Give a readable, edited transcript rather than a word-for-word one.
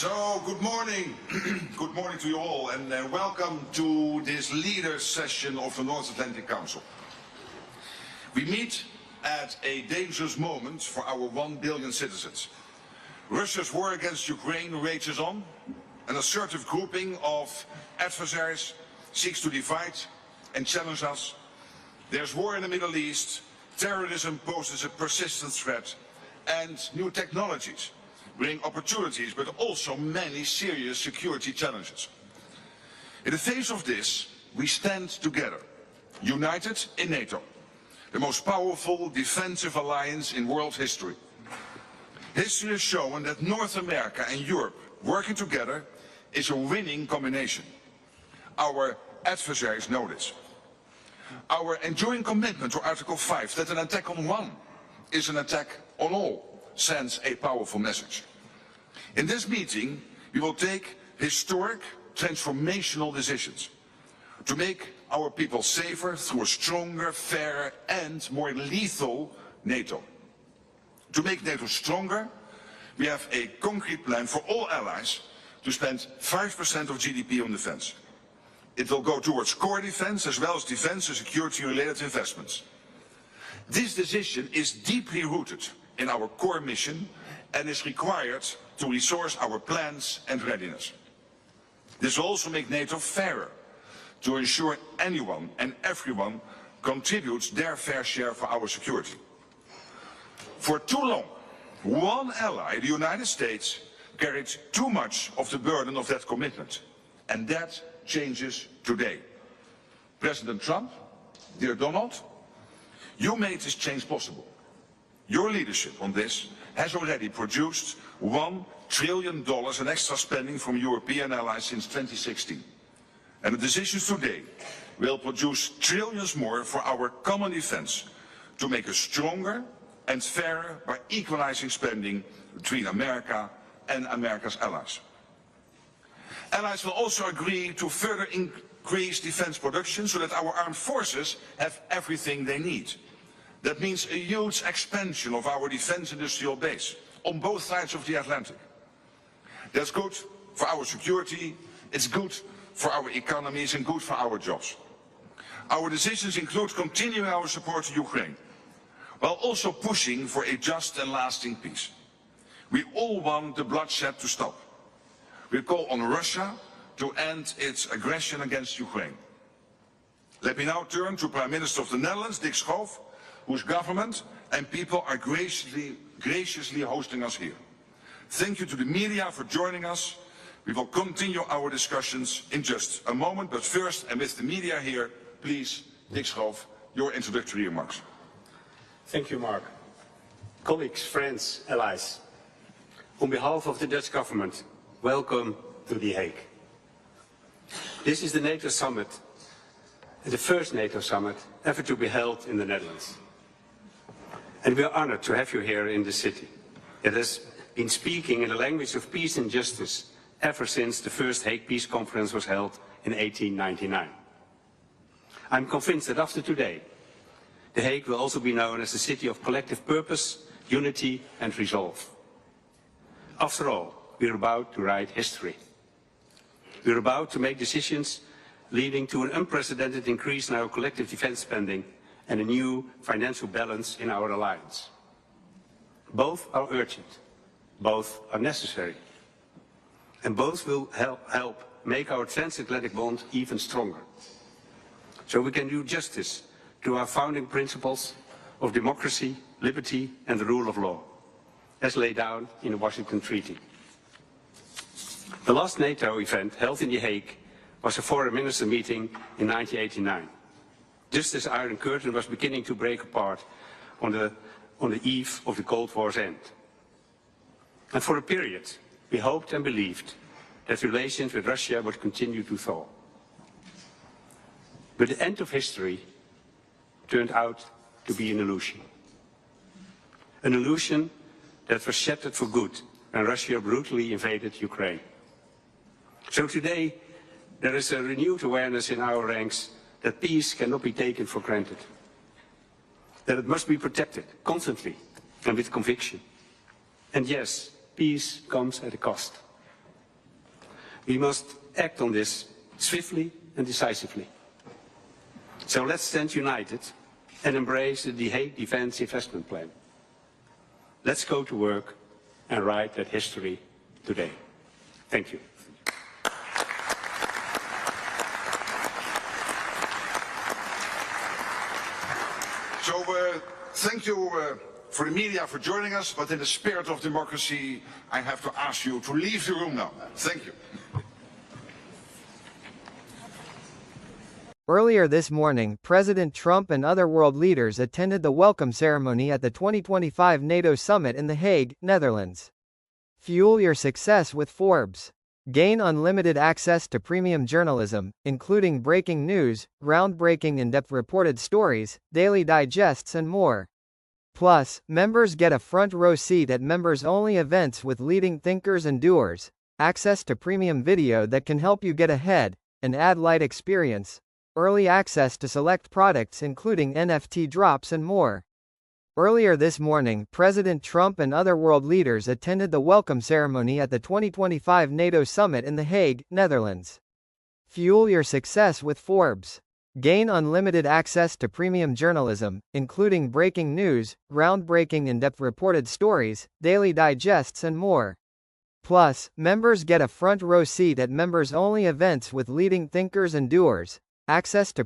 So, good morning. Good morning to you all, and welcome to this leaders session of the North Atlantic Council. We meet at a dangerous moment for our 1 billion citizens. Russia's war against Ukraine rages on. An assertive grouping of adversaries seeks to divide and challenge us. There's war in the Middle East, terrorism poses a persistent threat, and new technologies bring opportunities, but also many serious security challenges. In the face of this, we stand together, united in NATO, the most powerful defensive alliance in world history. History has shown that North America and Europe working together is a winning combination. Our adversaries know this. Our enduring commitment to Article 5, that an attack on one is an attack on all, sends a powerful message. In this meeting, we will take historic, transformational decisions to make our people safer through a stronger, fairer and more lethal NATO. To make NATO stronger, we have a concrete plan for all allies to spend 5% of GDP on defense. It will go towards core defense as well as defense and security-related investments. This decision is deeply rooted in our core mission and is required to resource our plans and readiness. This will also make NATO fairer, to ensure anyone and everyone contributes their fair share for our security. For too long, one ally, the United States, carried too much of the burden of that commitment, and that changes today. President Trump, dear Donald, you made this change possible. Your leadership on this has already produced $1 trillion in extra spending from European allies since 2016. And the decisions today will produce trillions more for our common defense to make us stronger and fairer by equalizing spending between America and America's allies. Allies will also agree to further increase defense production so that our armed forces have everything they need. That means a huge expansion of our defense industrial base on both sides of the Atlantic. That's good for our security, it's good for our economies and good for our jobs. Our decisions include continuing our support to Ukraine, while also pushing for a just and lasting peace. We all want the bloodshed to stop. We call on Russia to end its aggression against Ukraine. Let me now turn to Prime Minister of the Netherlands, Dick Schoof, whose government and people are graciously hosting us here. Thank you to the media for joining us. We will continue our discussions in just a moment, but first, and with the media here, please, Dick Schoof, your introductory remarks. Thank you, Mark. Colleagues, friends, allies, on behalf of the Dutch government, welcome to The Hague. This is the NATO Summit, the first NATO Summit ever to be held in the Netherlands. And we are honored to have you here in the city. It has been speaking in the language of peace and justice ever since the first Hague Peace Conference was held in 1899. I'm convinced that after today, The Hague will also be known as a city of collective purpose, unity and resolve. After all, we're about to write history. We're about to make decisions leading to an unprecedented increase in our collective defense spending and a new financial balance in our alliance. Both are urgent, both are necessary, and both will help make our transatlantic bond even stronger, so we can do justice to our founding principles of democracy, liberty and the rule of law, as laid down in the Washington Treaty. The last NATO event held in The Hague was a foreign minister meeting in 1989, just as the Iron Curtain was beginning to break apart on the eve of the Cold War's end. And for a period, we hoped and believed that relations with Russia would continue to thaw. But the end of history turned out to be an illusion. An illusion that was shattered for good when Russia brutally invaded Ukraine. So today, there is a renewed awareness in our ranks that peace cannot be taken for granted. That it must be protected constantly and with conviction. And yes, peace comes at a cost. We must act on this swiftly and decisively. So let's stand united and embrace the Hague Defence Investment Plan. Let's go to work and write that history today. Thank you. So thank you for the media for joining us, but in the spirit of democracy, I have to ask you to leave the room now. Thank you. Earlier this morning, President Trump and other world leaders attended the welcome ceremony at the 2025 NATO Summit in The Hague, Netherlands. Fuel your success with Forbes. Gain unlimited access to premium journalism, including breaking news, groundbreaking in-depth reported stories, daily digests and more. Plus, members get a front-row seat at members-only events with leading thinkers and doers, access to premium video that can help you get ahead, an ad-light experience, early access to select products including NFT drops and more. Earlier this morning, President Trump and other world leaders attended the welcome ceremony at the 2025 NATO Summit in The Hague, Netherlands. Fuel your success with Forbes. Gain unlimited access to premium journalism, including breaking news, groundbreaking in-depth reported stories, daily digests and more. Plus, members get a front-row seat at members-only events with leading thinkers and doers, access to